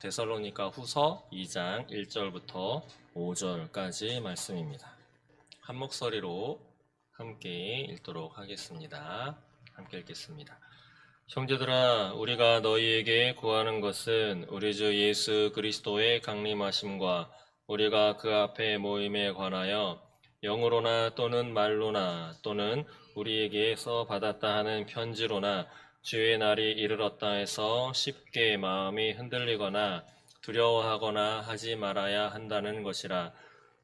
데살로니가 후서 2장 1절부터 5절까지 말씀입니다. 한 목소리로 함께 읽도록 하겠습니다. 함께 읽겠습니다. 형제들아, 우리가 너희에게 구하는 것은 우리 주 예수 그리스도의 강림하심과 우리가 그 앞에 모임에 관하여 영으로나 또는 말로나 또는 우리에게서 받았다 하는 편지로나 주의 날이 이르렀다 해서 쉽게 마음이 흔들리거나 두려워하거나 하지 말아야 한다는 것이라.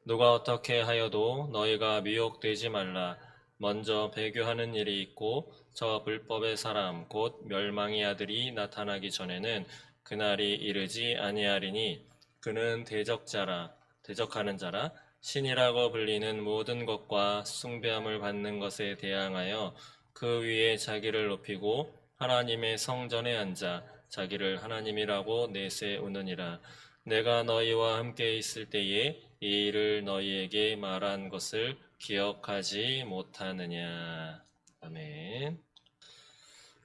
누가 어떻게 하여도 너희가 미혹되지 말라. 먼저 배교하는 일이 있고 저 불법의 사람 곧 멸망의 아들이 나타나기 전에는 그날이 이르지 아니하리니 그는 대적하는 자라 신이라고 불리는 모든 것과 숭배함을 받는 것에 대항하여 그 위에 자기를 높이고 하나님의 성전에 앉아 자기를 하나님이라고 내세우느니라. 내가 너희와 함께 있을 때에 이 일을 너희에게 말한 것을 기억하지 못하느냐. 아멘.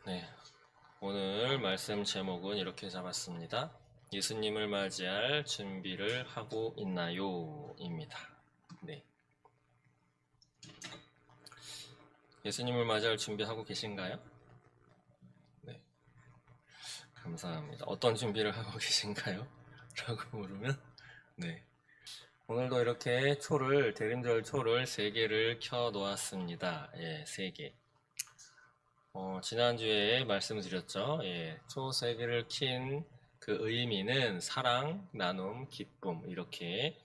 네, 오늘 말씀 제목은 이렇게 잡았습니다. 예수님을 맞이할 준비를 하고 있나요? 입니다. 네. 예수님을 맞이할 준비하고 계신가요? 네. 감사합니다. 어떤 준비를 하고 계신가요? 라고 물으면, 네. 오늘도 이렇게 대림절 초를 3개를 켜 놓았습니다. 예, 3개. 지난주에 말씀드렸죠. 예, 초 3개를 킨 그 의미는 사랑, 나눔, 기쁨, 이렇게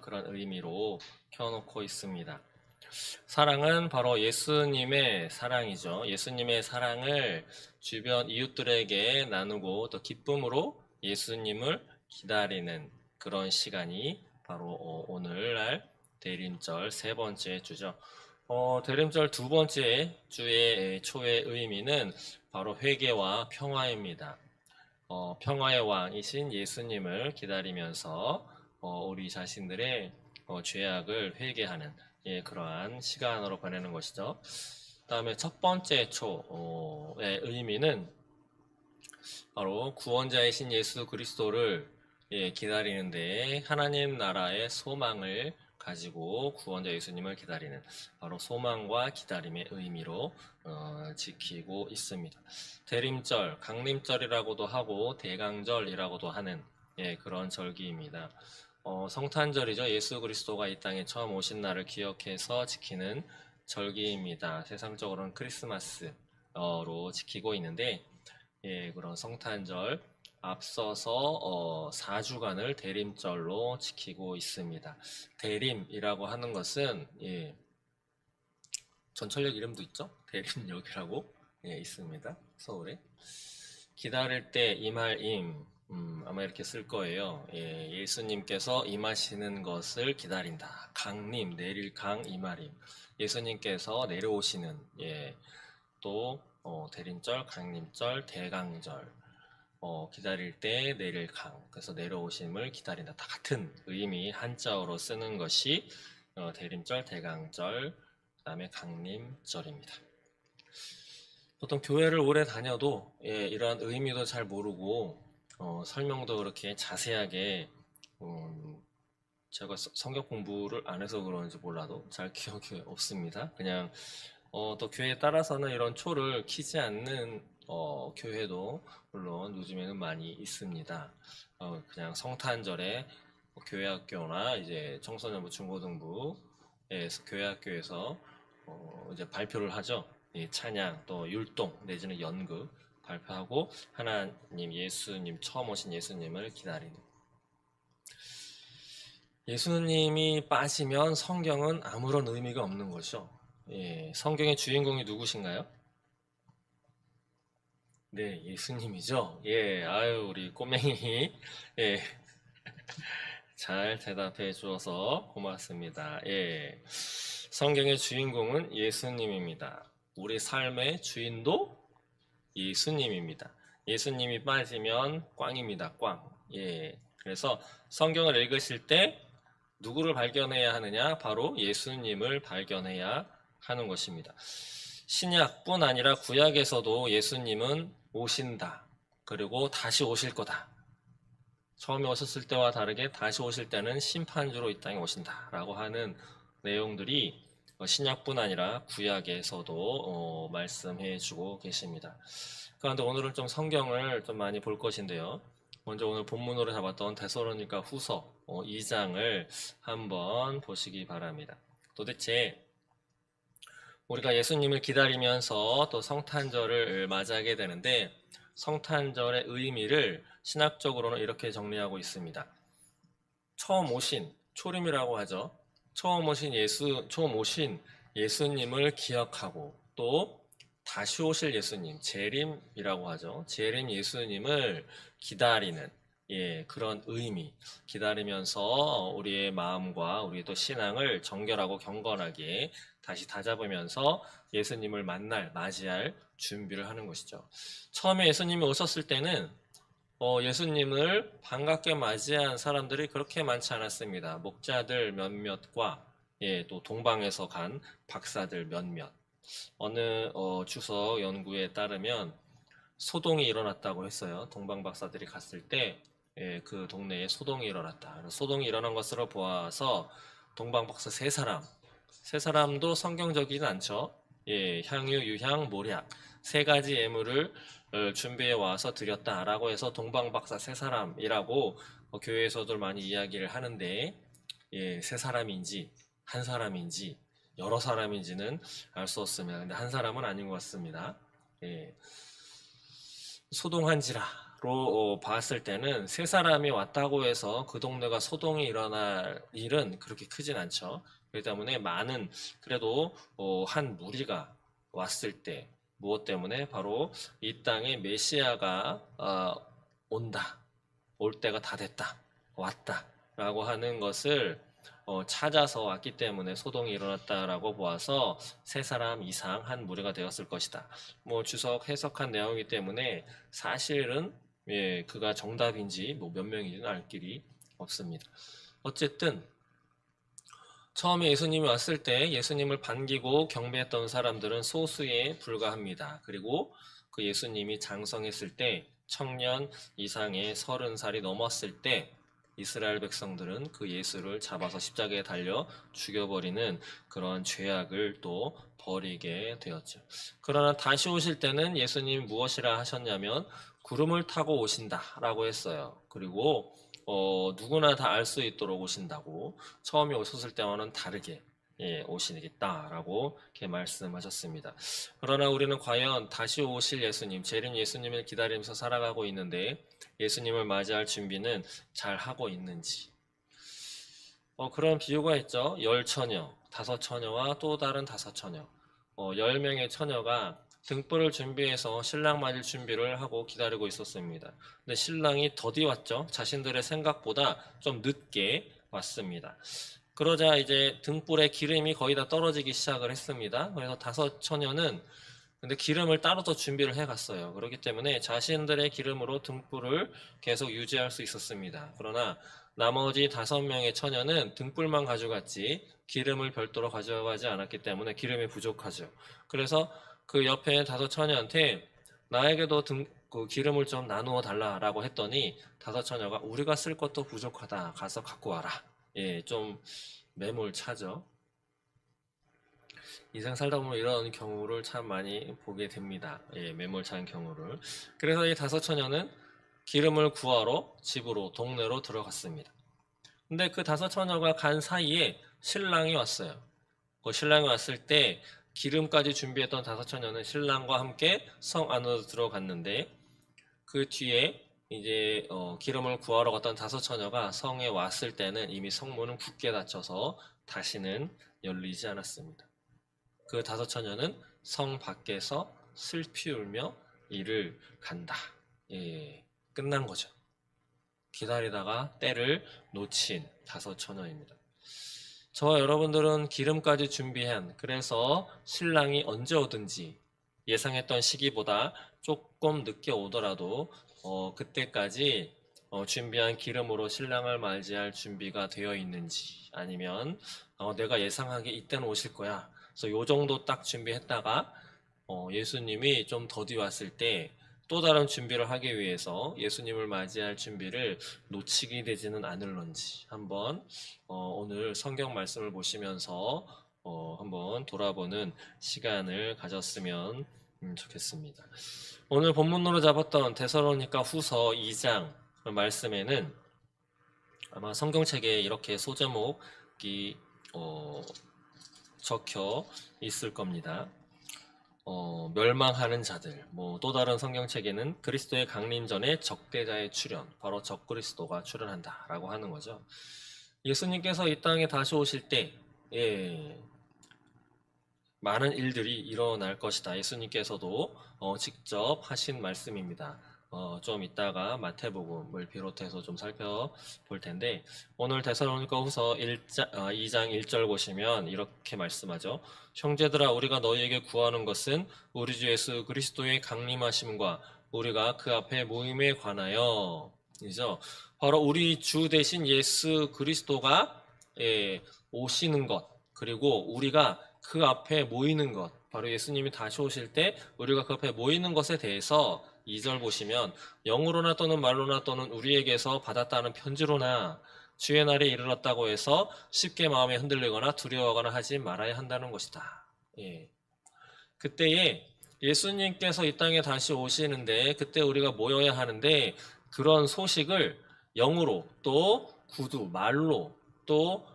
그런 의미로 켜놓고 있습니다. 사랑은 바로 예수님의 사랑이죠. 예수님의 사랑을 주변 이웃들에게 나누고 또 기쁨으로 예수님을 기다리는 그런 시간이 바로 오늘날 대림절 3번째 주죠. 대림절 2번째 주의 초의 의미는 바로 회개와 평화입니다. 평화의 왕이신 예수님을 기다리면서 우리 자신들의 죄악을 회개하는 그러한 시간으로 보내는 것이죠. 다음에 첫 번째 초의 의미는 바로 구원자이신 예수 그리스도를 기다리는데 하나님 나라의 소망을 가지고 구원자 예수님을 기다리는 바로 소망과 기다림의 의미로 지키고 있습니다. 대림절, 강림절이라고도 하고 대강절이라고도 하는 그런 절기입니다. 성탄절이죠. 예수 그리스도가 이 땅에 처음 오신 날을 기억해서 지키는 절기입니다. 세상적으로는 크리스마스로 지키고 있는데 그런 성탄절 앞서서 4주간을 대림절로 지키고 있습니다. 대림이라고 하는 것은 전철역 이름도 있죠. 대림역이라고 있습니다. 서울에. 기다릴 때 임할 아마 이렇게 쓸 거예요. 예수님께서 임하시는 것을 기다린다. 강림, 내릴 강, 임하림. 예수님께서 내려오시는 또 대림절, 강림절, 대강절. 기다릴 때 내릴 강, 그래서 내려오심을 기다린다. 다 같은 의미 한자어로 쓰는 것이 대림절, 대강절, 그 다음에 강림절입니다. 보통 교회를 오래 다녀도 이러한 의미도 잘 모르고 설명도 그렇게 자세하게 제가 성경 공부를 안 해서 그런지 몰라도 잘 기억이 없습니다. 그냥 또 교회에 따라서는 이런 초를 키지 않는 교회도 물론 요즘에는 많이 있습니다. 그냥 성탄절에 교회 학교나 이제 청소년부, 중고등부 교회 학교에서 이제 발표를 하죠. 찬양 또 율동 내지는 연극 발표하고 하나님 예수님 처음 오신 예수님을 기다리는. 예수님이 빠지면 성경은 아무런 의미가 없는 것이죠. 성경의 주인공이 누구신가요? 네, 예수님이죠. 아유, 우리 꼬맹이. 잘 대답해 주어서 고맙습니다. 성경의 주인공은 예수님입니다. 우리 삶의 주인도 예수님입니다. 예수님이 빠지면 꽝입니다. 꽝. 그래서 성경을 읽으실 때 누구를 발견해야 하느냐? 바로 예수님을 발견해야 하는 것입니다. 신약뿐 아니라 구약에서도 예수님은 오신다. 그리고 다시 오실 거다. 처음에 오셨을 때와 다르게 다시 오실 때는 심판주로 이 땅에 오신다라고 하는 내용들이 신약뿐 아니라 구약에서도 말씀해 주고 계십니다. 그런데 오늘은 좀 성경을 좀 많이 볼 것인데요. 먼저 오늘 본문으로 잡았던 데살로니가 후서 2장을 한번 보시기 바랍니다. 도대체 우리가 예수님을 기다리면서 또 성탄절을 맞이하게 되는데 성탄절의 의미를 신학적으로는 이렇게 정리하고 있습니다. 처음 오신 초림이라고 하죠. 처음 오신 예수님을 기억하고 또 다시 오실 예수님, 재림이라고 하죠. 재림 예수님을 기다리는 그런 의미, 기다리면서 우리의 마음과 우리의 또 신앙을 정결하고 경건하게 다시 다잡으면서 예수님을 맞이할 준비를 하는 것이죠. 처음에 예수님이 오셨을 때는 예수님을 반갑게 맞이한 사람들이 그렇게 많지 않았습니다. 목자들 몇몇과 또 동방에서 간 박사들 몇몇. 어느 주석 연구에 따르면 소동이 일어났다고 했어요. 동방 박사들이 갔을 때 그 동네에 소동이 일어났다. 소동이 일어난 것으로 보아서 동방 박사 세 사람도 성경적이진 않죠. 향유, 유향, 모략 세 가지 예물을 준비해 와서 드렸다라고 해서 동방 박사 세 사람이라고 교회에서도 많이 이야기를 하는데 세 사람인지 한 사람인지 여러 사람인지는 알 수 없습니다. 근데 한 사람은 아닌 것 같습니다. 소동한지라로 봤을 때는 세 사람이 왔다고 해서 그 동네가 소동이 일어날 일은 그렇게 크진 않죠. 그렇기 때문에 많은 그래도 한 무리가 왔을 때 무엇 때문에 바로 이 땅에 메시아가 온다, 올 때가 다 됐다, 왔다라고 하는 것을 찾아서 왔기 때문에 소동이 일어났다라고 보아서 세 사람 이상 한 무리가 되었을 것이다. 주석 해석한 내용이기 때문에 사실은 그가 정답인지 몇 명인지는 알 길이 없습니다. 어쨌든 처음에 예수님이 왔을 때 예수님을 반기고 경배했던 사람들은 소수에 불과합니다. 그리고 그 예수님이 장성했을 때 청년 이상의 30살이 넘었을 때 이스라엘 백성들은 그 예수를 잡아서 십자가에 달려 죽여버리는 그런 죄악을 또 벌이게 되었죠. 그러나 다시 오실 때는 예수님이 무엇이라 하셨냐면 구름을 타고 오신다라고 했어요. 그리고 누구나 다 알 수 있도록 오신다고 처음에 오셨을 때와는 다르게 오시겠다라고 이렇게 말씀하셨습니다. 그러나 우리는 과연 다시 오실 예수님, 재림 예수님을 기다리면서 살아가고 있는데 예수님을 맞이할 준비는 잘 하고 있는지. 그런 비유가 있죠. 10처녀, 5처녀와 또 다른 5처녀. 10명의 처녀가 등불을 준비해서 신랑 맞을 준비를 하고 기다리고 있었습니다. 근데 신랑이 더디 왔죠. 자신들의 생각보다 좀 늦게 왔습니다. 그러자 이제 등불에 기름이 거의 다 떨어지기 시작을 했습니다. 그래서 5처녀는 근데 기름을 따로 더 준비를 해갔어요. 그렇기 때문에 자신들의 기름으로 등불을 계속 유지할 수 있었습니다. 그러나 나머지 5명의 처녀는 등불만 가져갔지 기름을 별도로 가져가지 않았기 때문에 기름이 부족하죠. 그래서 그 옆에 5처녀한테 나에게도 그 기름을 좀 나누어 달라라고 했더니 5처녀가 우리가 쓸 것도 부족하다. 가서 갖고 와라. 좀 매몰차죠. 인생 살다 보면 이런 경우를 참 많이 보게 됩니다. 매몰찬 경우를. 그래서 이 5처녀는 기름을 구하러 집으로 동네로 들어갔습니다. 근데 그 5처녀가 간 사이에 신랑이 왔어요. 그 신랑이 왔을 때 기름까지 준비했던 5처녀는 신랑과 함께 성 안으로 들어갔는데 그 뒤에 이제 기름을 구하러 갔던 5처녀가 성에 왔을 때는 이미 성문은 굳게 닫혀서 다시는 열리지 않았습니다. 그 5처녀는 성 밖에서 슬피 울며 이를 간다. 끝난 거죠. 기다리다가 때를 놓친 5처녀입니다. 저와 여러분들은 기름까지 준비한 그래서 신랑이 언제 오든지 예상했던 시기보다 조금 늦게 오더라도 그때까지 준비한 기름으로 신랑을 맞이할 준비가 되어 있는지 아니면 내가 예상하기에 이때는 오실 거야. 그래서 요 정도 딱 준비했다가 예수님이 좀 더디 왔을 때 또 다른 준비를 하기 위해서 예수님을 맞이할 준비를 놓치게 되지는 않을런지 한번 오늘 성경 말씀을 보시면서 한번 돌아보는 시간을 가졌으면 좋겠습니다. 오늘 본문으로 잡았던 데살로니가 후서 2장 말씀에는 아마 성경책에 이렇게 소제목이 적혀 있을 겁니다. 멸망하는 자들, 또 다른 성경책에는 그리스도의 강림 전에 적대자의 출현, 바로 적그리스도가 출현한다라고 하는 거죠. 예수님께서 이 땅에 다시 오실 때 많은 일들이 일어날 것이다. 예수님께서도 직접 하신 말씀입니다. 좀 이따가 마태복음을 비롯해서 좀 살펴볼 텐데 오늘 데살로니가 후서 2장 1절 보시면 이렇게 말씀하죠. 형제들아 우리가 너희에게 구하는 것은 우리 주 예수 그리스도의 강림하심과 우리가 그 앞에 모임에 관하여 이죠. 바로 우리 주 대신 예수 그리스도가 오시는 것 그리고 우리가 그 앞에 모이는 것 바로 예수님이 다시 오실 때 우리가 그 앞에 모이는 것에 대해서 2절 보시면 영으로나 또는 말로나 또는 우리에게서 받았다는 편지로나 주의 날이 이르렀다고 해서 쉽게 마음에 흔들리거나 두려워하거나 하지 말아야 한다는 것이다. 그때에 예수님께서 이 땅에 다시 오시는데 그때 우리가 모여야 하는데 그런 소식을 영으로 또 구두, 말로 또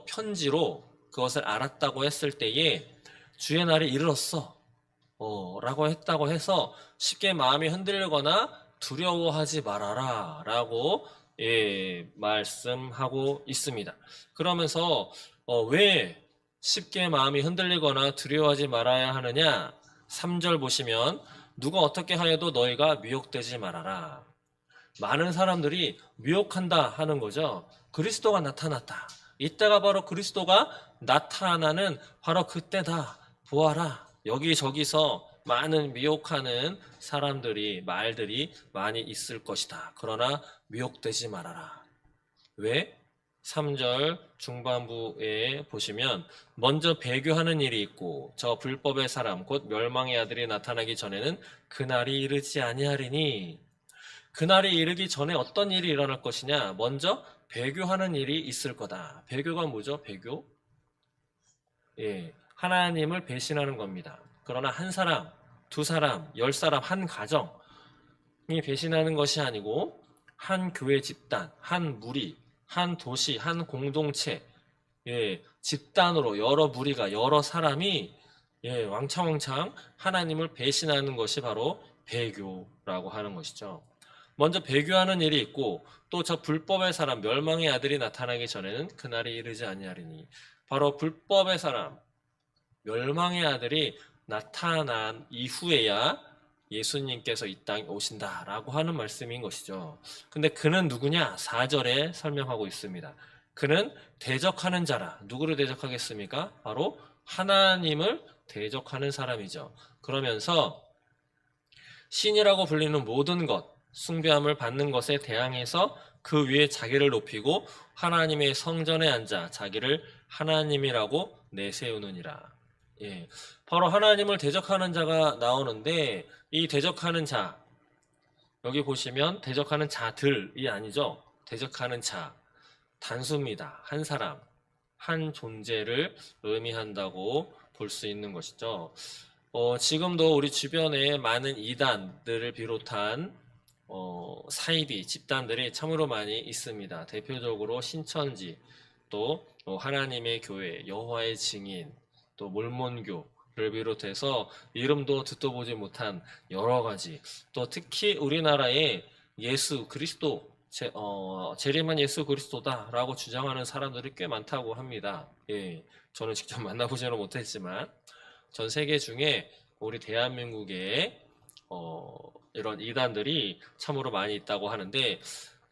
편지로 그것을 알았다고 했을 때에 주의 날이 이르렀어 라고 했다고 해서 쉽게 마음이 흔들거나 두려워하지 말아라 라고 말씀하고 있습니다. 그러면서 왜 쉽게 마음이 흔들리거나 두려워하지 말아야 하느냐 3절 보시면 누가 어떻게 하여도 너희가 미혹되지 말아라. 많은 사람들이 미혹한다 하는 거죠. 그리스도가 나타났다. 이때가 바로 그리스도가 나타나는 바로 그때다. 보아라. 여기저기서 많은 미혹하는 사람들이 말들이 많이 있을 것이다. 그러나 미혹되지 말아라. 왜? 3절 중반부에 보시면 먼저 배교하는 일이 있고 저 불법의 사람 곧 멸망의 아들이 나타나기 전에는 그날이 이르지 아니하리니 그날이 이르기 전에 어떤 일이 일어날 것이냐 먼저 배교하는 일이 있을 거다. 배교가 뭐죠? 배교? 하나님을 배신하는 겁니다. 그러나 한 사람, 두 사람, 10사람, 한 가정이 배신하는 것이 아니고 한 교회 집단, 한 무리, 한 도시, 한 공동체, 집단으로 여러 무리가 여러 사람이 왕창왕창 하나님을 배신하는 것이 바로 배교라고 하는 것이죠. 먼저 배교하는 일이 있고 또 저 불법의 사람, 멸망의 아들이 나타나기 전에는 그날이 이르지 아니하리니 바로 불법의 사람, 멸망의 아들이 나타난 이후에야 예수님께서 이 땅에 오신다라고 하는 말씀인 것이죠. 근데 그는 누구냐? 4절에 설명하고 있습니다. 그는 대적하는 자라. 누구를 대적하겠습니까? 바로 하나님을 대적하는 사람이죠. 그러면서 신이라고 불리는 모든 것, 숭배함을 받는 것에 대항해서 그 위에 자기를 높이고 하나님의 성전에 앉아 자기를 하나님이라고 내세우느니라. 바로 하나님을 대적하는 자가 나오는데 이 대적하는 자 여기 보시면 대적하는 자들이 아니죠. 대적하는 자 단수입니다. 한 사람, 한 존재를 의미한다고 볼 수 있는 것이죠. 지금도 우리 주변에 많은 이단들을 비롯한 사이비 집단들이 참으로 많이 있습니다. 대표적으로 신천지, 또 하나님의 교회, 여호와의 증인, 또 몰몬교를 비롯해서 이름도 듣도 보지 못한 여러 가지, 또 특히 우리나라에 예수 그리스도 재림한 예수 그리스도다라고 주장하는 사람들이 꽤 많다고 합니다. 저는 직접 만나보지는 못했지만 전 세계 중에 우리 대한민국에 이런 이단들이 참으로 많이 있다고 하는데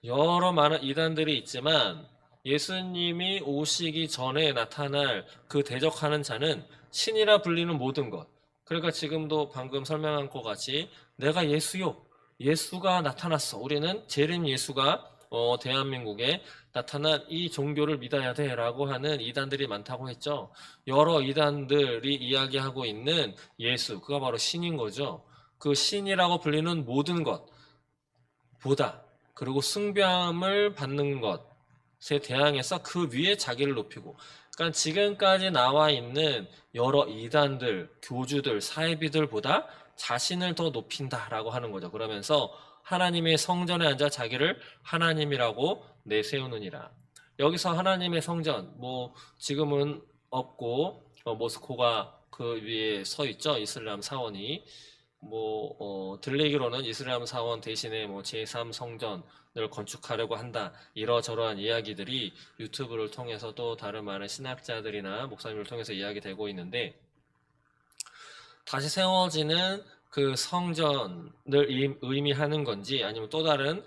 여러 많은 이단들이 있지만 예수님이 오시기 전에 나타날 그 대적하는 자는 신이라 불리는 모든 것. 그러니까 지금도 방금 설명한 것 같이 내가 예수요. 예수가 나타났어. 우리는 재림 예수가 대한민국에 나타난 이 종교를 믿어야 돼 라고 하는 이단들이 많다고 했죠. 여러 이단들이 이야기하고 있는 예수, 그가 바로 신인 거죠. 그 신이라고 불리는 모든 것보다, 그리고 숭배함을 받는 것에 대항해서 그 위에 자기를 높이고, 그러니까 지금까지 나와 있는 여러 이단들, 교주들, 사이비들보다 자신을 더 높인다라고 하는 거죠. 그러면서 하나님의 성전에 앉아 자기를 하나님이라고 내세우느니라. 여기서 하나님의 성전, 뭐 지금은 없고 모스코가 그 위에 서 있죠. 이슬람 사원이. 들리기로는 이슬람 사원 대신에 뭐 제3성전을 건축하려고 한다. 이러저러한 이야기들이 유튜브를 통해서도 다른 많은 신학자들이나 목사님을 통해서 이야기되고 있는데, 다시 세워지는 그 성전을 의미하는 건지, 아니면 또 다른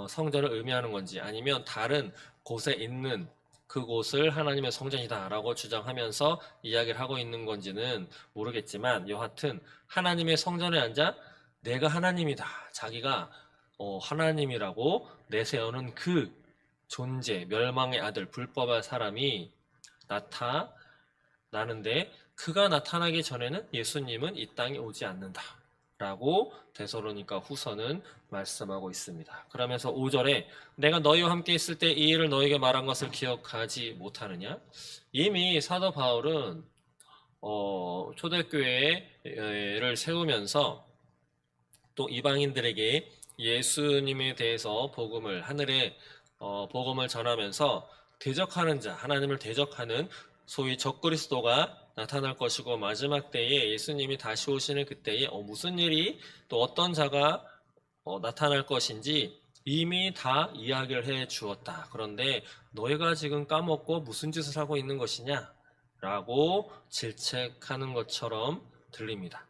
성전을 의미하는 건지, 아니면 다른 곳에 있는 그곳을 하나님의 성전이다라고 주장하면서 이야기를 하고 있는 건지는 모르겠지만, 여하튼 하나님의 성전에 앉아 내가 하나님이다, 자기가 하나님이라고 내세우는 그 존재, 멸망의 아들, 불법의 사람이 나타나는데, 그가 나타나기 전에는 예수님은 이 땅에 오지 않는다 라고 데살로니가 후서는 말씀하고 있습니다. 그러면서 5절에 내가 너희와 함께 있을 때 이 일을 너희에게 말한 것을 기억하지 못하느냐? 이미 사도 바울은 초대교회를 세우면서 또 이방인들에게 예수님에 대해서 하늘의 복음을 전하면서 대적하는 자, 하나님을 대적하는 소위 적그리스도가 나타날 것이고, 마지막 때에 예수님이 다시 오시는 그때에 무슨 일이, 또 어떤 자가 나타날 것인지 이미 다 이야기를 해 주었다. 그런데 너희가 지금 까먹고 무슨 짓을 하고 있는 것이냐? 라고 질책하는 것처럼 들립니다.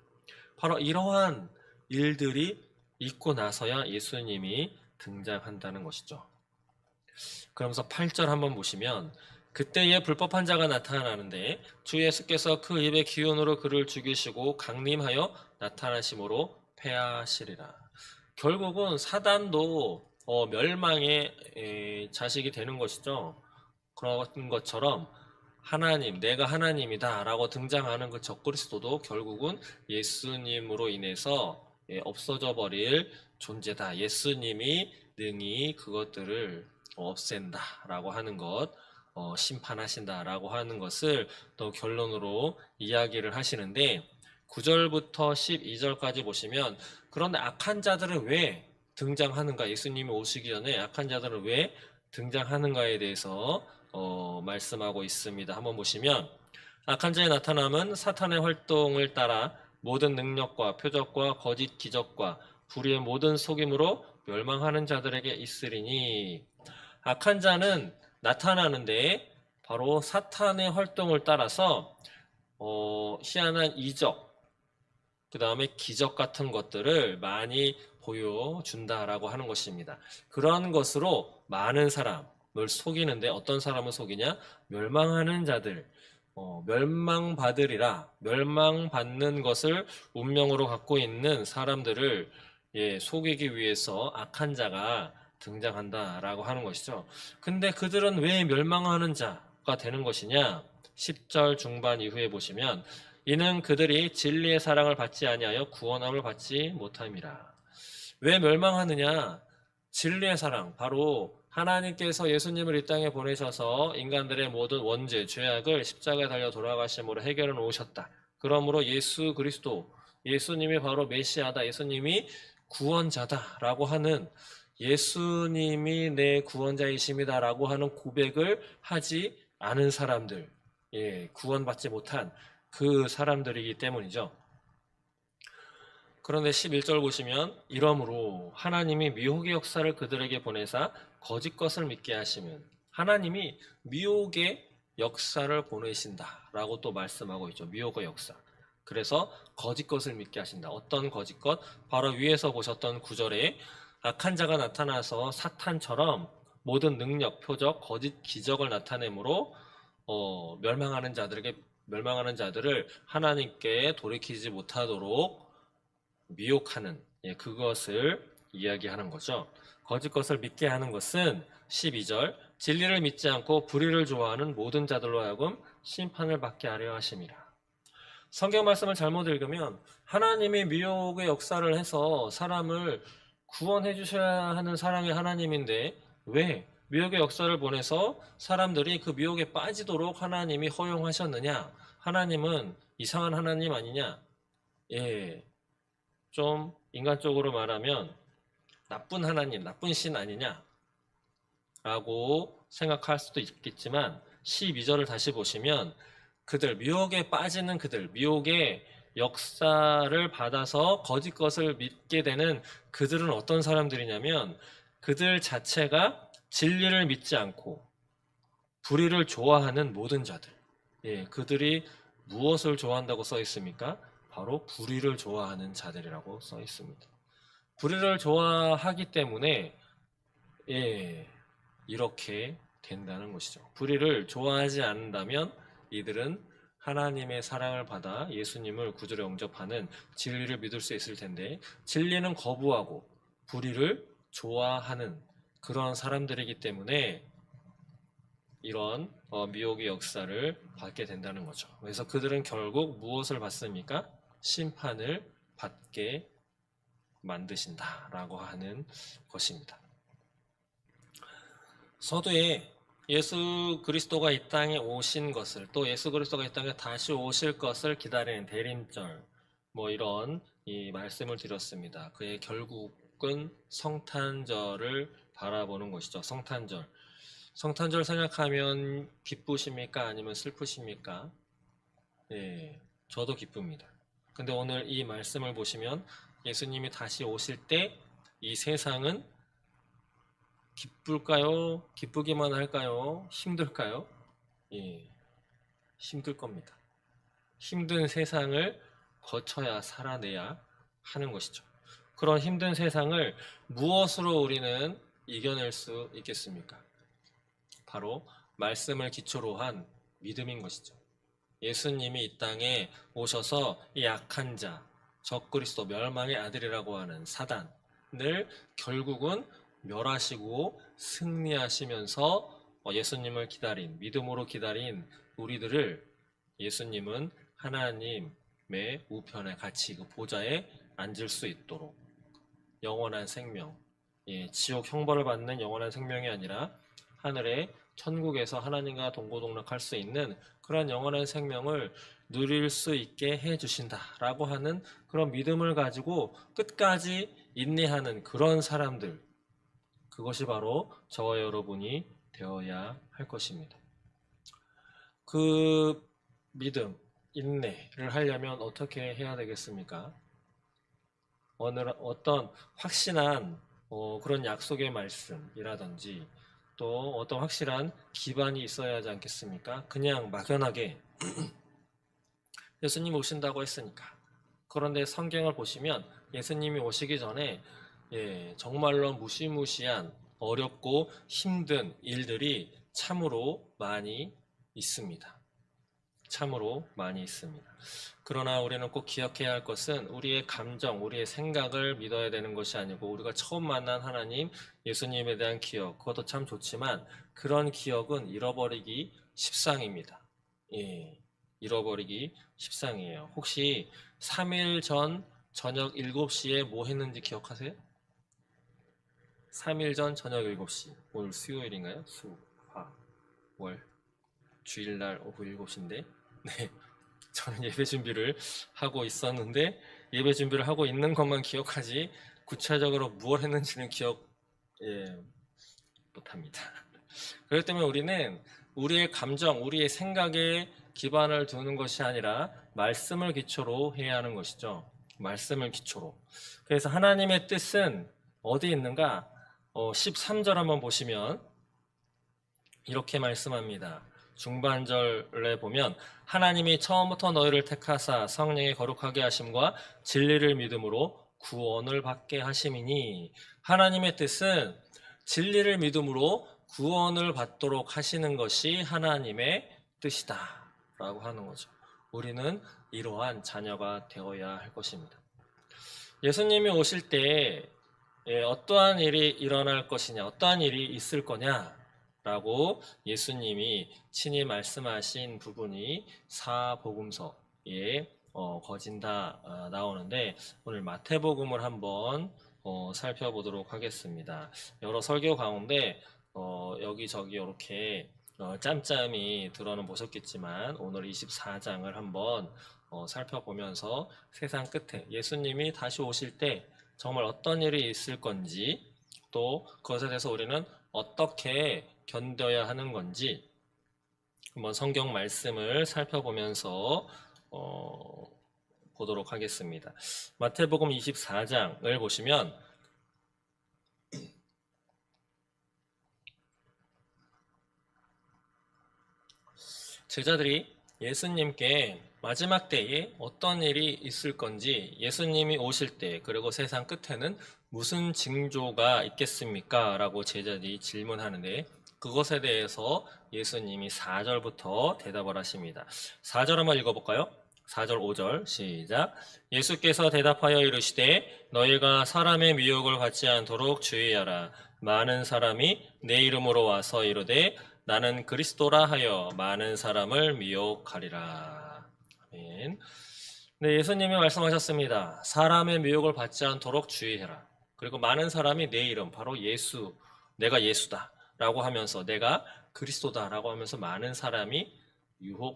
바로 이러한 일들이 있고 나서야 예수님이 등장한다는 것이죠. 그러면서 8절 한번 보시면, 그때에 불법한 자가 나타나는데 주 예수께서 그 입의 기운으로 그를 죽이시고 강림하여 나타나심으로 패하시리라. 결국은 사단도 멸망의 자식이 되는 것이죠. 그런 것처럼 하나님, 내가 하나님이다 라고 등장하는 그 적그리스도도 결국은 예수님으로 인해서 없어져 버릴 존재다. 예수님이 능히 그것들을 없앤다 라고 하는 것, 심판하신다 라고 하는 것을 또 결론으로 이야기를 하시는데, 9절부터 12절까지 보시면, 그런데 악한 자들은 왜 등장하는가, 예수님이 오시기 전에 악한 자들은 왜 등장하는가에 대해서 말씀하고 있습니다. 한번 보시면, 악한 자의 나타남은 사탄의 활동을 따라 모든 능력과 표적과 거짓 기적과 불의의 모든 속임으로 멸망하는 자들에게 있으리니, 악한 자는 나타나는데 바로 사탄의 활동을 따라서 희한한 이적, 그 다음에 기적 같은 것들을 많이 보여준다라고 하는 것입니다. 그런 것으로 많은 사람을 속이는데, 어떤 사람을 속이냐? 멸망하는 자들, 멸망받으리라, 멸망받는 것을 운명으로 갖고 있는 사람들을 속이기 위해서 악한 자가 등장한다라고 하는 것이죠. 근데 그들은 왜 멸망하는 자가 되는 것이냐? 10절 중반 이후에 보시면, 이는 그들이 진리의 사랑을 받지 아니하여 구원함을 받지 못함이라. 왜 멸망하느냐? 진리의 사랑, 바로 하나님께서 예수님을 이 땅에 보내셔서 인간들의 모든 원죄, 죄악을 십자가에 달려 돌아가심으로 해결해 놓으셨다. 그러므로 예수 그리스도, 예수님이 바로 메시아다, 예수님이 구원자다라고 하는, 예수님이 내 구원자이십니다라고 하는 고백을 하지 않은 사람들, 구원받지 못한 그 사람들이기 때문이죠. 그런데 11절 보시면, 이러므로 하나님이 미혹의 역사를 그들에게 보내사 거짓 것을 믿게 하시면, 하나님이 미혹의 역사를 보내신다라고 또 말씀하고 있죠. 미혹의 역사. 그래서 거짓 것을 믿게 하신다. 어떤 거짓 것? 바로 위에서 보셨던 9절에 악한 자가 나타나서 사탄처럼 모든 능력, 표적, 거짓 기적을 나타내므로 멸망하는 자들을 하나님께 돌이키지 못하도록 미혹하는, 그것을 이야기하는 거죠. 거짓 것을 믿게 하는 것은 12절, 진리를 믿지 않고 불의를 좋아하는 모든 자들로 하여금 심판을 받게 하려 하심이라. 성경 말씀을 잘못 읽으면 하나님이 미혹의 역사를 해서 사람을 구원해 주셔야 하는 사랑의 하나님인데 왜 미혹의 역사를 보내서 사람들이 그 미혹에 빠지도록 하나님이 허용하셨느냐? 하나님은 이상한 하나님 아니냐? 예, 좀 인간적으로 말하면 나쁜 하나님, 나쁜 신 아니냐? 라고 생각할 수도 있겠지만 12절을 다시 보시면 그들, 미혹에 빠지는 그들, 미혹의 역사를 받아서 거짓 것을 믿게 되는 그들은 어떤 사람들이냐면 그들 자체가 진리를 믿지 않고 불의를 좋아하는 모든 자들. 예, 그들이 무엇을 좋아한다고 써 있습니까? 바로 불의를 좋아하는 자들이라고 써 있습니다. 불의를 좋아하기 때문에 예, 이렇게 된다는 것이죠. 불의를 좋아하지 않는다면 이들은 하나님의 사랑을 받아 예수님을 구주로 영접하는 진리를 믿을 수 있을 텐데 진리는 거부하고 불의를 좋아하는 그런 사람들이기 때문에 이런 미혹의 역사를 받게 된다는 거죠. 그래서 그들은 결국 무엇을 받습니까? 심판을 받게 만드신다라고 하는 것입니다. 서두에 예수 그리스도가 이 땅에 오신 것을 또 예수 그리스도가 이 땅에 다시 오실 것을 기다리는 대림절 뭐 이런 이 말씀을 드렸습니다. 그의 결국은 성탄절을 바라보는 것이죠. 성탄절. 성탄절 생각하면 기쁘십니까? 아니면 슬프십니까? 예, 저도 기쁩니다. 근데 오늘 이 말씀을 보시면 예수님이 다시 오실 때 이 세상은 기쁠까요? 기쁘기만 할까요? 힘들까요? 예, 힘들 겁니다. 힘든 세상을 거쳐야 살아내야 하는 것이죠. 그런 힘든 세상을 무엇으로 우리는 이겨낼 수 있겠습니까? 바로 말씀을 기초로 한 믿음인 것이죠. 예수님이 이 땅에 오셔서 이 약한 자, 적그리스도 멸망의 아들이라고 하는 사단을 결국은 멸하시고 승리하시면서 예수님을 기다린, 믿음으로 기다린 우리들을 예수님은 하나님의 우편에 같이 그 보좌에 앉을 수 있도록 영원한 생명, 지옥 형벌을 받는 영원한 생명이 아니라 하늘의 천국에서 하나님과 동고동락할 수 있는 그런 영원한 생명을 누릴 수 있게 해주신다라고 하는 그런 믿음을 가지고 끝까지 인내하는 그런 사람들, 그것이 바로 저와 여러분이 되어야 할 것입니다. 그 믿음, 인내를 하려면 어떻게 해야 되겠습니까? 어떤 확신한 그런 약속의 말씀이라든지 또 어떤 확실한 기반이 있어야 하지 않겠습니까? 그냥 막연하게 예수님 오신다고 했으니까. 그런데 성경을 보시면 예수님이 오시기 전에 정말로 무시무시한 어렵고 힘든 일들이 참으로 많이 있습니다. 참으로 많이 있습니다. 그러나 우리는 꼭 기억해야 할 것은 우리의 감정, 우리의 생각을 믿어야 되는 것이 아니고 우리가 처음 만난 하나님, 예수님에 대한 기억, 그것도 참 좋지만 그런 기억은 잃어버리기 십상입니다. 예, 잃어버리기 십상이에요. 혹시 3일 전 저녁 7시에 뭐 했는지 기억하세요? 3일 전 저녁 7시. 오늘 수요일인가요? 수, 화, 월. 주일날 오후 7시인데 네, 저는 예배 준비를 하고 있었는데 예배 준비를 하고 있는 것만 기억하지 구체적으로 무엇 했는지는 기억 못합니다. 그렇기 때문에 우리는 우리의 감정, 우리의 생각에 기반을 두는 것이 아니라 말씀을 기초로 해야 하는 것이죠. 말씀을 기초로. 그래서 하나님의 뜻은 어디 있는가? 13절 한번 보시면 이렇게 말씀합니다. 중반절에 보면 하나님이 처음부터 너희를 택하사 성령의 거룩하게 하심과 진리를 믿음으로 구원을 받게 하심이니 하나님의 뜻은 진리를 믿음으로 구원을 받도록 하시는 것이 하나님의 뜻이다 라고 하는 거죠. 우리는 이러한 자녀가 되어야 할 것입니다. 예수님이 오실 때 어떠한 일이 일어날 것이냐, 어떠한 일이 있을 거냐 라고 예수님이 친히 말씀하신 부분이 사복음서에 거진다 나오는데 오늘 마태복음을 한번 살펴보도록 하겠습니다. 여러 설교 가운데 여기저기 이렇게 짬짬이 들어는 보셨겠지만 오늘 24장을 한번 살펴보면서 세상 끝에 예수님이 다시 오실 때 정말 어떤 일이 있을 건지 또 그것에 대해서 우리는 어떻게 견뎌야 하는 건지 한번 성경 말씀을 살펴보면서 보도록 하겠습니다. 마태복음 24장을 보시면 제자들이 예수님께 마지막 때에 어떤 일이 있을 건지 예수님이 오실 때 그리고 세상 끝에는 무슨 징조가 있겠습니까? 라고 제자들이 질문하는데 그것에 대해서 예수님이 4절부터 대답을 하십니다. 4절 한번 읽어볼까요? 4절 5절 시작. 예수께서 대답하여 이르시되 너희가 사람의 미혹을 받지 않도록 주의하라. 많은 사람이 내 이름으로 와서 이르되 나는 그리스도라 하여 많은 사람을 미혹하리라. 아멘. 네, 예수님이 말씀하셨습니다. 사람의 미혹을 받지 않도록 주의해라. 그리고 많은 사람이 내 이름, 바로 예수, 내가 예수다 라고 하면서 내가 그리스도다 라고 하면서 많은 사람이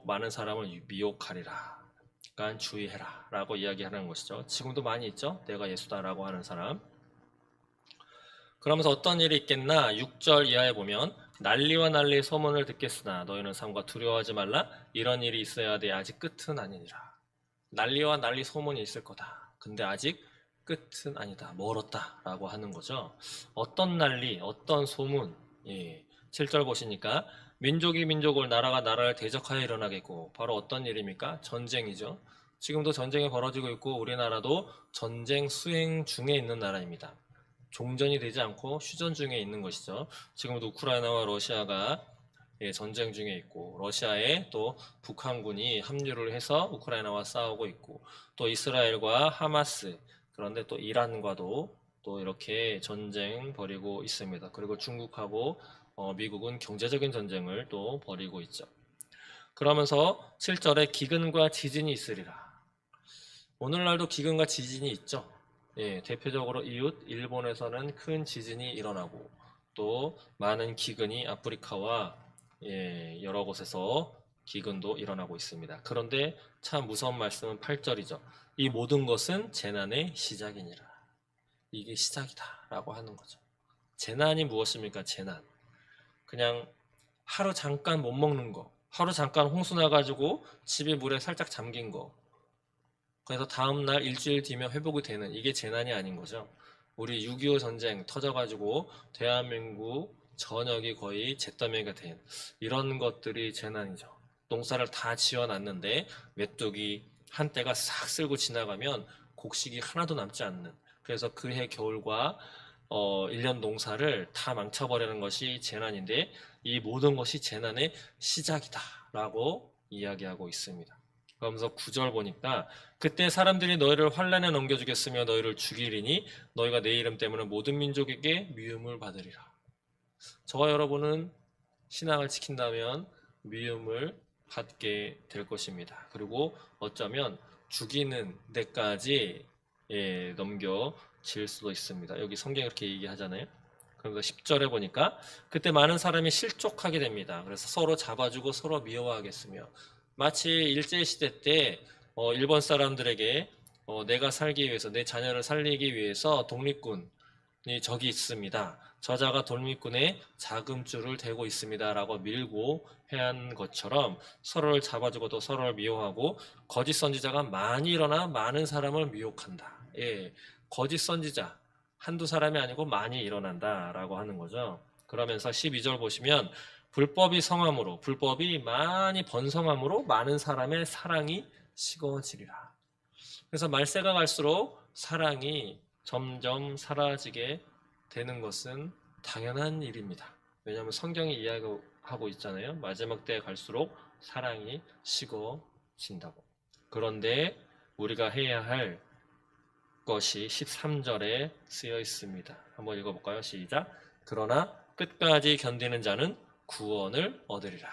많은 사람을 미혹하리라. 그러니까 주의해라 라고 이야기하는 것이죠. 지금도 많이 있죠. 내가 예수다 라고 하는 사람. 그러면서 어떤 일이 있겠나 6절 이하에 보면 난리와 난리 소문을 듣겠으나 너희는 삼가 두려워하지 말라. 이런 일이 있어야 돼. 아직 끝은 아니니라. 난리와 난리 소문이 있을 거다. 근데 아직 끝은 아니다. 멀었다 라고 하는 거죠. 어떤 난리, 어떤 소문. 7절 보시니까 민족이 민족을, 나라가 나라를 대적하여 일어나겠고, 바로 어떤 일입니까? 전쟁이죠. 지금도 전쟁이 벌어지고 있고 우리나라도 전쟁 수행 중에 있는 나라입니다. 종전이 되지 않고 휴전 중에 있는 것이죠. 지금도 우크라이나와 러시아가 전쟁 중에 있고 러시아에 또 북한군이 합류를 해서 우크라이나와 싸우고 있고 또 이스라엘과 하마스, 그런데 또 이란과도 또 이렇게 전쟁 벌이고 있습니다. 그리고 중국하고 미국은 경제적인 전쟁을 또 벌이고 있죠. 그러면서 7절에 기근과 지진이 있으리라. 오늘날도 기근과 지진이 있죠. 대표적으로 이웃 일본에서는 큰 지진이 일어나고 또 많은 기근이 아프리카와 여러 곳에서 기근도 일어나고 있습니다. 그런데 참 무서운 말씀은 8절이죠. 이 모든 것은 재난의 시작이니라. 이게 시작이다 라고 하는 거죠. 재난이 무엇입니까? 재난. 그냥 하루 잠깐 못 먹는 거, 하루 잠깐 홍수 나가지고 집이 물에 살짝 잠긴 거, 그래서 다음날 일주일 뒤면 회복이 되는, 이게 재난이 아닌 거죠. 우리 6.25 전쟁 터져가지고 대한민국 전역이 거의 잿더미가 된 이런 것들이 재난이죠. 농사를 다 지어놨는데 메뚜기 한때가 싹 쓸고 지나가면 곡식이 하나도 남지 않는, 그래서 그해 겨울과 1년 농사를 다 망쳐버리는 것이 재난인데 이 모든 것이 재난의 시작이다 라고 이야기하고 있습니다. 그러면서 9절 보니까 그때 사람들이 너희를 환난에 넘겨주겠으며 너희를 죽이리니 너희가 내 이름 때문에 모든 민족에게 미움을 받으리라. 저와 여러분은 신앙을 지킨다면 미움을 받게 될 것입니다. 그리고 어쩌면 죽이는 데까지 넘겨질 수도 있습니다. 여기 성경이 그렇게 얘기하잖아요. 그래서 10절에 보니까 그때 많은 사람이 실족하게 됩니다. 그래서 서로 잡아주고 서로 미워하겠으며, 마치 일제시대 때 일본 사람들에게 내가 살기 위해서, 내 자녀를 살리기 위해서 독립군이 저기 있습니다. 저자가 독립군의 자금줄을 대고 있습니다. 라고 밀고 해한 것처럼 서로를 잡아주고 또 서로를 미워하고 거짓 선지자가 많이 일어나 많은 사람을 미혹한다. 거짓 선지자 한두 사람이 아니고 많이 일어난다 라고 하는 거죠. 그러면서 12절 보시면 불법이 성함으로, 불법이 많이 번성함으로 많은 사람의 사랑이 식어지리라. 그래서 말세가 갈수록 사랑이 점점 사라지게 되는 것은 당연한 일입니다. 왜냐하면 성경이 이야기하고 있잖아요. 마지막 때에 갈수록 사랑이 식어진다고. 그런데 우리가 해야 할 것이 13절에 쓰여 있습니다. 한번 읽어볼까요? 시작. 그러나 끝까지 견디는 자는 구원을 얻으리라.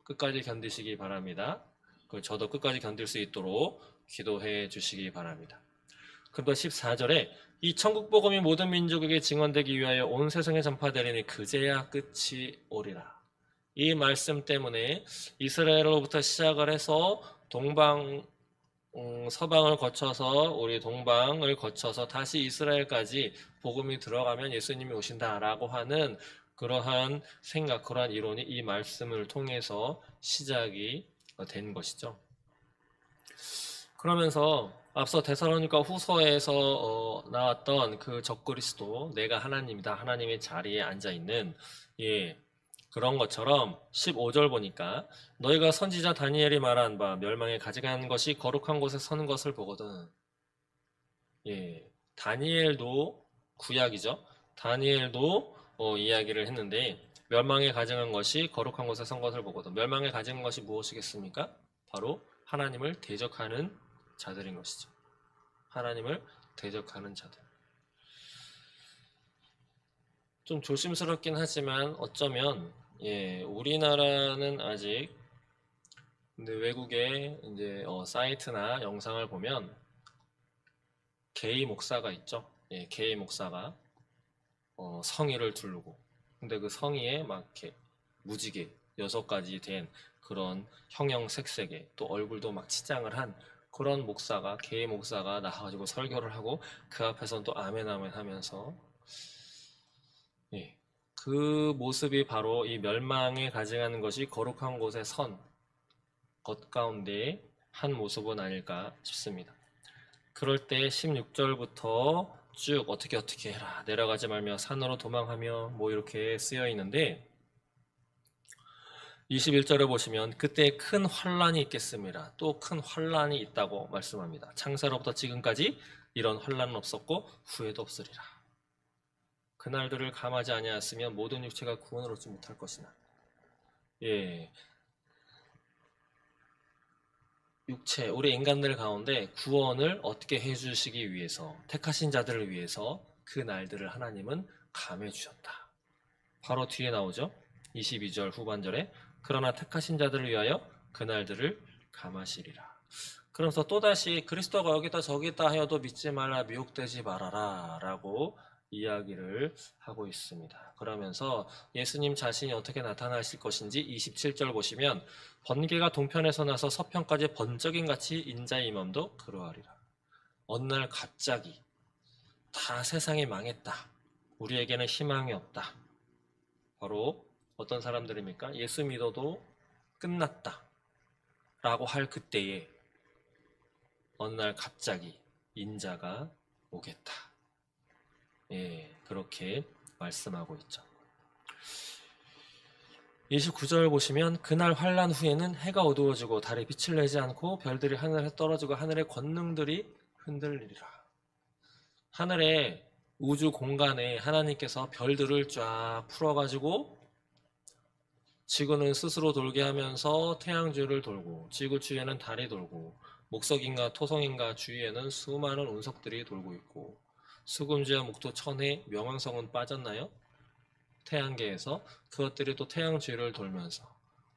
끝까지 견디시기 바랍니다. 저도 끝까지 견딜 수 있도록 기도해 주시기 바랍니다. 그런데 14절에 이 천국 복음이 모든 민족에게 증언되기 위하여 온 세상에 전파되리니 그제야 끝이 오리라. 이 말씀 때문에 이스라엘로부터 시작을 해서 서방을 거쳐서 우리 동방을 거쳐서 다시 이스라엘까지 복음이 들어가면 예수님이 오신다라고 하는 그러한 생각, 그러한 이론이 이 말씀을 통해서 시작이 된 것이죠. 그러면서 앞서 데살로니가 후서에서 나왔던 그 적그리스도, 내가 하나님이다, 하나님의 자리에 앉아 있는 그런 것처럼 15절 보니까 너희가 선지자 다니엘이 말한 바 멸망에 가져간 것이 거룩한 곳에 서는 것을 보거든. 다니엘도 구약이죠. 다니엘도 이야기를 했는데 멸망에 가증한 것이 거룩한 곳에 선 것을 보거든. 멸망에 가증한 것이 무엇이겠습니까? 바로 하나님을 대적하는 자들인 것이죠. 하나님을 대적하는 자들. 좀 조심스럽긴 하지만 어쩌면 우리나라는 아직 근데 외국의 이제 사이트나 영상을 보면 게이 목사가 있죠. 게이 목사가 성의를 두르고 근데 그 성의에 막 이렇게 무지개 6가지 된 그런 형형색색의 또 얼굴도 막 치장을 한 그런 목사가 게이 목사가 나와가지고 설교를 하고 그 앞에서는 또 아멘 아멘 하면서 그 모습이 바로 이 멸망에 가증하는 것이 거룩한 곳에 선 것 가운데 한 모습은 아닐까 싶습니다. 그럴 때 16절부터 쭉 어떻게 해라 내려가지 말며 산으로 도망하며 뭐 이렇게 쓰여 있는데 21절에 보시면 그때 큰 환란이 있겠습니다. 또 큰 환란이 있다고 말씀합니다. 창세로부터 지금까지 이런 환란은 없었고 후에도 없으리라. 그날들을 감하지 아니하였으면 모든 육체가 구원을 얻지 못할 것이나. 육체, 우리 인간들 가운데 구원을 어떻게 해주시기 위해서 택하신 자들을 위해서 그 날들을 하나님은 감해 주셨다. 바로 뒤에 나오죠. 22절 후반절에 그러나 택하신 자들을 위하여 그 날들을 감하시리라. 그러면서 또다시 그리스도가 여기다 저기다 하여도 믿지 말라 미혹되지 말아라 라고 이야기를 하고 있습니다. 그러면서 예수님 자신이 어떻게 나타나실 것인지 27절 보시면 번개가 동편에서 나서 서편까지 번쩍임 같이 인자의 임함도 그러하리라. 어느 날 갑자기 다 세상이 망했다. 우리에게는 희망이 없다. 바로 어떤 사람들입니까? 예수 믿어도 끝났다 라고 할 그때에 어느 날 갑자기 인자가 오겠다. 그렇게 말씀하고 있죠. 29절 보시면 그날 환란 후에는 해가 어두워지고 달이 빛을 내지 않고 별들이 하늘에 떨어지고 하늘의 권능들이 흔들리리라. 하늘의 우주 공간에 하나님께서 별들을 쫙 풀어가지고 지구는 스스로 돌게 하면서 태양 주위를 돌고 지구 주위에는 달이 돌고 목석인과 토성인과 주위에는 수많은 운석들이 돌고 있고 수금지와 목토 천해 명왕성은 빠졌나요? 태양계에서 그것들이 또 태양 주위를 돌면서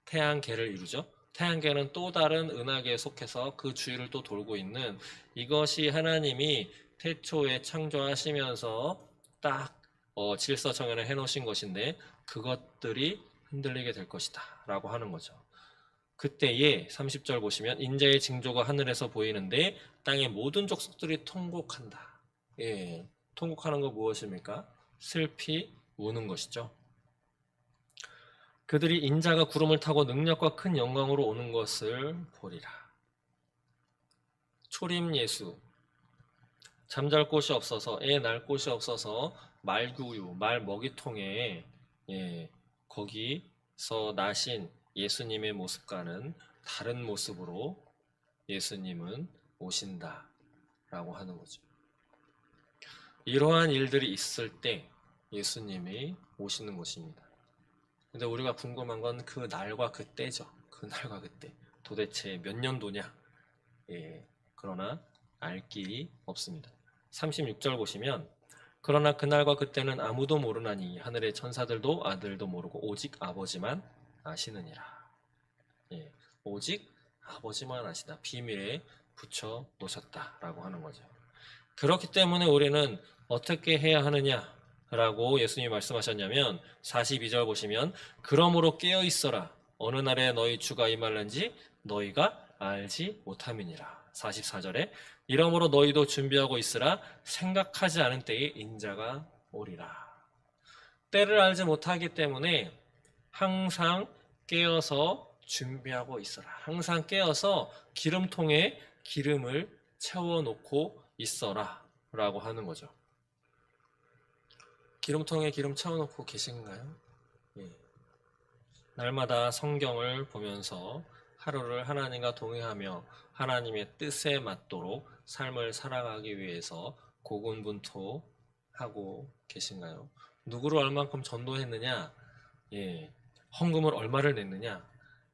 태양계를 이루죠. 태양계는 또 다른 은하계에 속해서 그 주위를 또 돌고 있는 이것이 하나님이 태초에 창조하시면서 딱 질서정연을 해놓으신 것인데 그것들이 흔들리게 될 것이다 라고 하는 거죠. 그때에 30절 보시면 인자의 징조가 하늘에서 보이는데 땅의 모든 족속들이 통곡한다. 통곡하는 거 무엇입니까? 슬피 우는 것이죠. 그들이 인자가 구름을 타고 능력과 큰 영광으로 오는 것을 보리라. 초림 예수, 잠잘 곳이 없어서 애 낳을 곳이 없어서 말구유, 말 먹이통에 거기서 나신 예수님의 모습과는 다른 모습으로 예수님은 오신다라고 하는 거죠. 이러한 일들이 있을 때 예수님이 오시는 것입니다. 근데 우리가 궁금한 건 그 날과 그 때죠. 그 날과 그때 도대체 몇 년도냐? 그러나 알 길이 없습니다. 36절 보시면 그러나 그날과 그때는 아무도 모르나니 하늘의 천사들도 아들도 모르고 오직 아버지만 아시느니라. 오직 아버지만 아시다. 비밀에 붙여 놓으셨다라고 하는 거죠. 그렇기 때문에 우리는 어떻게 해야 하느냐라고 예수님이 말씀하셨냐면 42절 보시면 그러므로 깨어 있어라. 어느 날에 너희 주가 임할는지 너희가 알지 못함이니라. 44절에 이러므로 너희도 준비하고 있으라. 생각하지 않은 때에 인자가 오리라. 때를 알지 못하기 때문에 항상 깨어서 준비하고 있어라. 항상 깨어서 기름통에 기름을 채워놓고 있어라 라고 하는 거죠. 기름통에 기름 채워놓고 계신가요? 예. 날마다 성경을 보면서 하루를 하나님과 동행하며 하나님의 뜻에 맞도록 삶을 살아가기 위해서 고군분투하고 계신가요? 누구를 얼만큼 전도했느냐? 예. 헌금을 얼마를 냈느냐?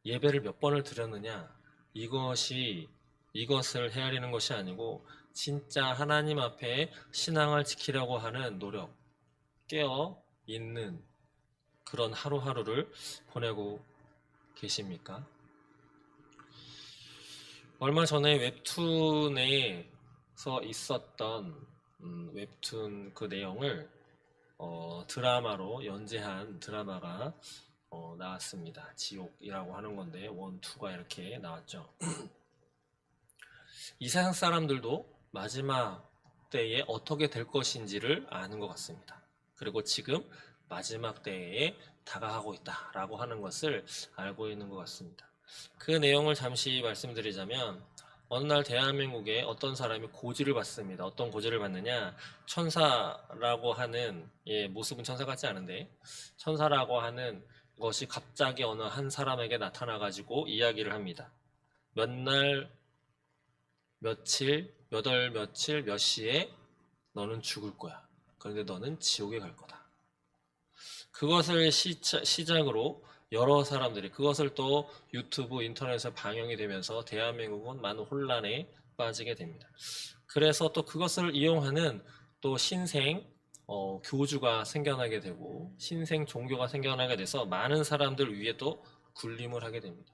예배를 몇 번을 드렸느냐? 이것을 헤아리는 것이 아니고 진짜 하나님 앞에 신앙을 지키려고 하는 노력, 깨어 있는 그런 하루하루를 보내고 계십니까? 얼마 전에 웹툰에서 있었던 웹툰 그 내용을 드라마로 연재한 드라마가 나왔습니다. 지옥이라고 하는 건데 1, 2가 이렇게 나왔죠. 이 세상 사람들도 마지막 때에 어떻게 될 것인지를 아는 것 같습니다. 그리고 지금 마지막 때에 다가가고 있다라고 하는 것을 알고 있는 것 같습니다. 그 내용을 잠시 말씀드리자면 어느 날 대한민국에 어떤 사람이 고지를 받습니다. 어떤 고지를 받느냐? 천사라고 하는, 모습은 천사 같지 않은데 천사라고 하는 것이 갑자기 어느 한 사람에게 나타나가지고 이야기를 합니다. 몇 날, 며칠, 몇 월, 며칠, 몇 시에 너는 죽을 거야. 그런데 너는 지옥에 갈 거다. 그것을 시작으로 여러 사람들이 그것을 또 유튜브, 인터넷에 방영이 되면서 대한민국은 많은 혼란에 빠지게 됩니다. 그래서 또 그것을 이용하는 또 신생 교주가 생겨나게 되고 신생 종교가 생겨나게 돼서 많은 사람들 위에 또 군림을 하게 됩니다.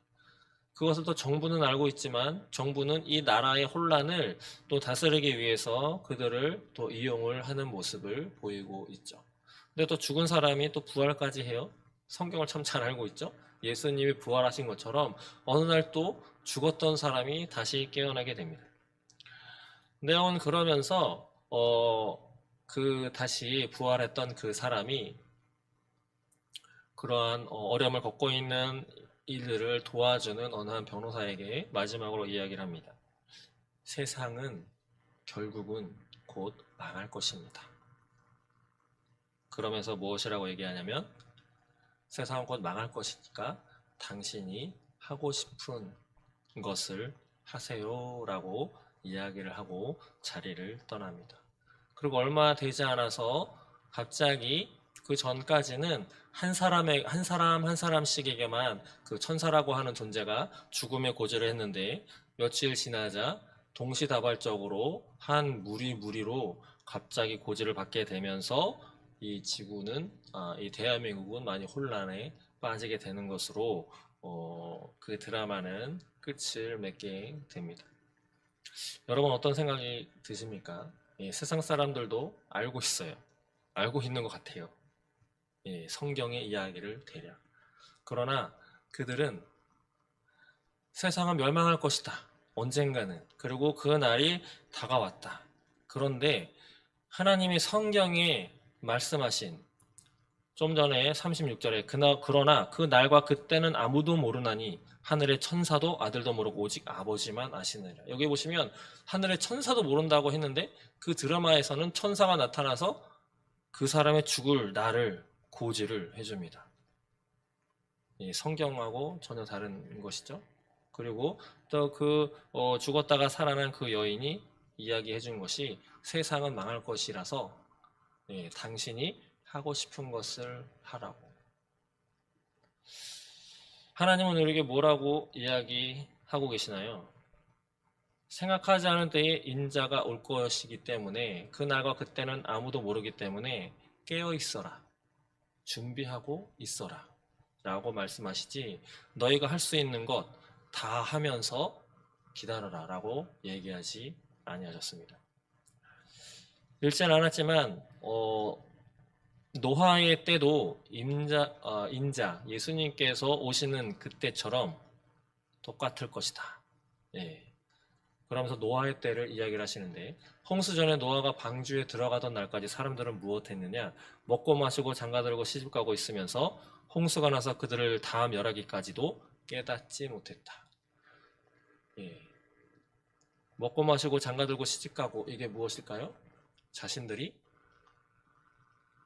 그것을 또 정부는 알고 있지만 정부는 이 나라의 혼란을 또 다스리기 위해서 그들을 또 이용을 하는 모습을 보이고 있죠. 근데 또 죽은 사람이 또 부활까지 해요. 성경을 참 잘 알고 있죠. 예수님이 부활하신 것처럼 어느 날 또 죽었던 사람이 다시 깨어나게 됩니다. 내용은 그러면서 그 다시 부활했던 그 사람이 그러한 어려움을 겪고 있는 이들을 도와주는 어느 한 변호사에게 마지막으로 이야기를 합니다. 세상은 결국은 곧 망할 것입니다. 그러면서 무엇이라고 얘기하냐면 세상은 곧 망할 것이니까 당신이 하고 싶은 것을 하세요 라고 이야기를 하고 자리를 떠납니다. 그리고 얼마 되지 않아서 갑자기 그 전까지는 한 사람씩에게만 그 천사라고 하는 존재가 죽음의 고지를 했는데 며칠 지나자 동시다발적으로 한 무리로 갑자기 고지를 받게 되면서 이 지구는 이 대한민국은 많이 혼란에 빠지게 되는 것으로 그 드라마는 끝을 맺게 됩니다. 여러분 어떤 생각이 드십니까? 세상 사람들도 알고 있어요. 알고 있는 것 같아요. 성경의 이야기를 대략. 그러나 그들은 세상은 멸망할 것이다. 언젠가는. 그리고 그 날이 다가왔다. 그런데 하나님이 성경에 말씀하신 좀 전에 36절에 그러나 그 날과 그때는 아무도 모르나니 하늘의 천사도 아들도 모르고 오직 아버지만 아시느니라. 여기 보시면 하늘의 천사도 모른다고 했는데 그 드라마에서는 천사가 나타나서 그 사람의 죽을 날을 고지를 해줍니다. 성경하고 전혀 다른 것이죠. 그리고 또 그 죽었다가 살아난 그 여인이 이야기해 준 것이 세상은 망할 것이라서 당신이 하고 싶은 것을 하라고. 하나님은 우리에게 뭐라고 이야기하고 계시나요? 생각하지 않은 때에 인자가 올 것이기 때문에 그 날과 그때는 아무도 모르기 때문에 깨어 있어라. 준비하고 있어라. 라고 말씀하시지 너희가 할 수 있는 것 다 하면서 기다려라 라고 얘기하지 아니하셨습니다. 읽지는 않았지만 노아의 때도 인자 예수님께서 오시는 그때처럼 똑같을 것이다. 예. 그러면서 노아의 때를 이야기를 하시는데, 홍수 전에 노아가 방주에 들어가던 날까지 사람들은 무엇했느냐? 먹고 마시고 장가들고 시집가고 있으면서 홍수가 나서 그들을 다 멸하기까지도 깨닫지 못했다. 예. 먹고 마시고 장가들고 시집가고, 이게 무엇일까요? 자신들이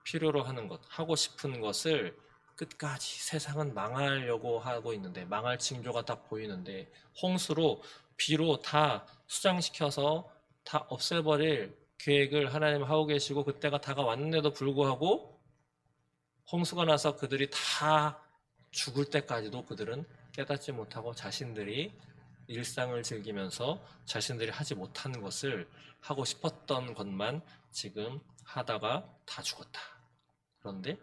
필요로 하는 것, 하고 싶은 것을 끝까지, 세상은 망하려고 하고 있는데, 망할 징조가 딱 보이는데, 홍수로 비로 다 수장시켜서 다 없애버릴 계획을 하나님 하고 계시고, 그때가 다가왔는데도 불구하고 홍수가 나서 그들이 다 죽을 때까지도 그들은 깨닫지 못하고 자신들이 일상을 즐기면서 자신들이 하지 못하는 것을, 하고 싶었던 것만 지금 하다가 다 죽었다. 그런데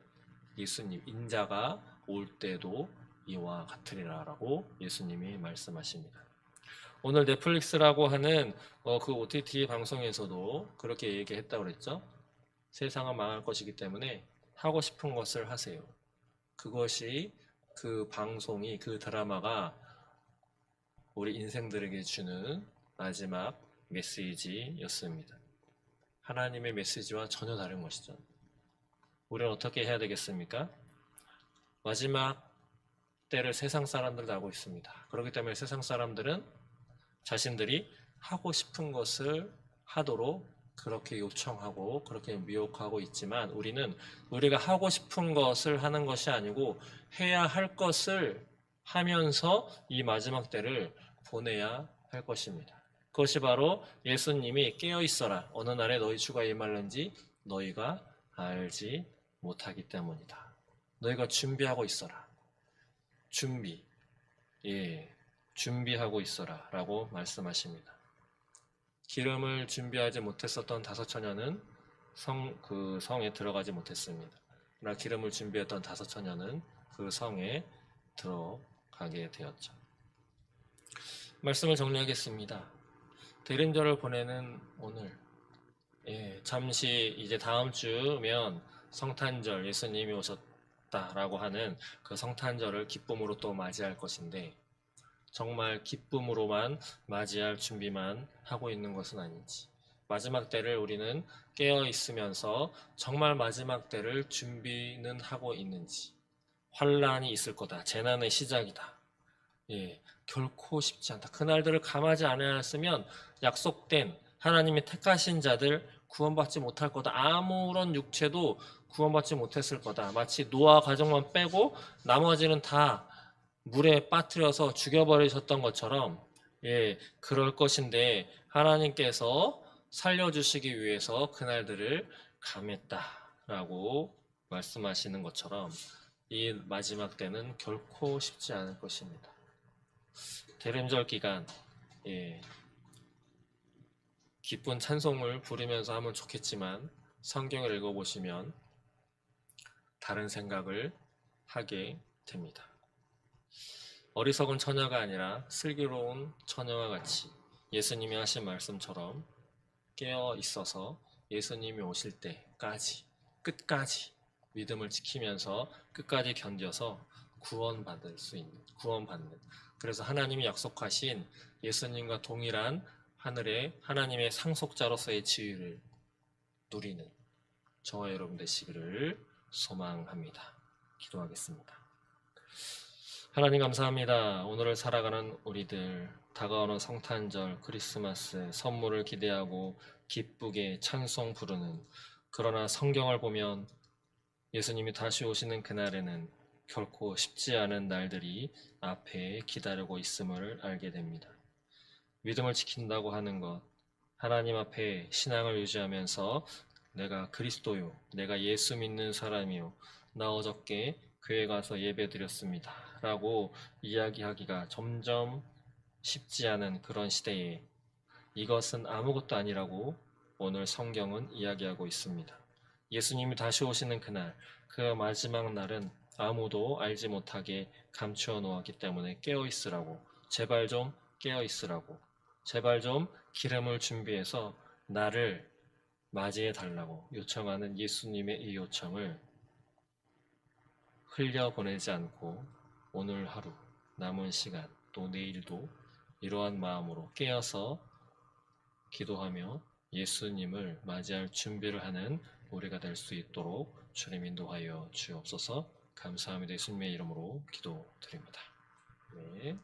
예수님, 인자가 올 때도 이와 같으리라 라고 예수님이 말씀하십니다. 오늘 넷플릭스라고 하는 그 OTT 방송에서도 그렇게 얘기했다고 그랬죠. 세상은 망할 것이기 때문에 하고 싶은 것을 하세요. 그것이, 그 방송이, 그 드라마가 우리 인생들에게 주는 마지막 메시지였습니다. 하나님의 메시지와 전혀 다른 것이죠. 우리는 어떻게 해야 되겠습니까? 마지막 때를 세상 사람들도 알고 있습니다. 그렇기 때문에 세상 사람들은 자신들이 하고 싶은 것을 하도록 그렇게 요청하고 그렇게 미혹하고 있지만, 우리는 우리가 하고 싶은 것을 하는 것이 아니고 해야 할 것을 하면서 이 마지막 때를 보내야 할 것입니다. 그것이 바로 예수님이 깨어 있어라, 어느 날에 너희 주가 임할는지 너희가 알지 못하기 때문이다. 너희가 준비하고 있어라. 준비하고 있어라 라고 말씀하십니다. 기름을 준비하지 못했었던 5처녀는 그 성에 들어가지 못했습니다. 그러나 기름을 준비했던 5처녀는 그 성에 들어가게 되었죠. 말씀을 정리하겠습니다. 대림절을 보내는 오늘, 잠시 이제 다음 주면 성탄절, 예수님이 오셨다라고 하는 그 성탄절을 기쁨으로 또 맞이할 것인데, 정말 기쁨으로만 맞이할 준비만 하고 있는 것은 아닌지, 마지막 때를 우리는 깨어 있으면서 정말 마지막 때를 준비는 하고 있는지. 환란이 있을 거다, 재난의 시작이다, 결코 쉽지 않다. 그날들을 감하지 않았으면 약속된 하나님이 택하신 자들 구원받지 못할 거다. 아무런 육체도 구원받지 못했을 거다. 마치 노아 가족만 빼고 나머지는 다 물에 빠뜨려서 죽여버리셨던 것처럼, 그럴 것인데 하나님께서 살려주시기 위해서 그날들을 감했다라고 말씀하시는 것처럼, 이 마지막 때는 결코 쉽지 않을 것입니다. 대림절 기간, 기쁜 찬송을 부르면서 하면 좋겠지만, 성경을 읽어보시면 다른 생각을 하게 됩니다. 어리석은 처녀가 아니라 슬기로운 처녀와 같이 예수님이 하신 말씀처럼 깨어 있어서 예수님이 오실 때까지, 끝까지 믿음을 지키면서 끝까지 견뎌서 구원받는, 그래서 하나님이 약속하신 예수님과 동일한 하늘의 하나님의 상속자로서의 지위를 누리는 저와 여러분 되시기를 소망합니다. 기도하겠습니다. 하나님 감사합니다. 오늘을 살아가는 우리들, 다가오는 성탄절, 크리스마스 선물을 기대하고 기쁘게 찬송 부르는, 그러나 성경을 보면 예수님이 다시 오시는 그날에는 결코 쉽지 않은 날들이 앞에 기다리고 있음을 알게 됩니다. 믿음을 지킨다고 하는 것, 하나님 앞에 신앙을 유지하면서 내가 그리스도요, 내가 예수 믿는 사람이요, 나 어저께 교회 가서 예배 드렸습니다 라고 이야기하기가 점점 쉽지 않은 그런 시대에 이것은 아무것도 아니라고 오늘 성경은 이야기하고 있습니다. 예수님이 다시 오시는 그날, 그 마지막 날은 아무도 알지 못하게 감추어 놓았기 때문에 깨어 있으라고 제발 좀 깨어 있으라고, 제발 좀 기름을 준비해서 나를 맞이해 달라고 요청하는 예수님의 이 요청을 흘려보내지 않고 오늘 하루 남은 시간 또 내일도 이러한 마음으로 깨어서 기도하며 예수님을 맞이할 준비를 하는 우리가 될 수 있도록 주님 인도하여 주옵소서. 감사합니다. 예수님의 이름으로 기도드립니다. 네.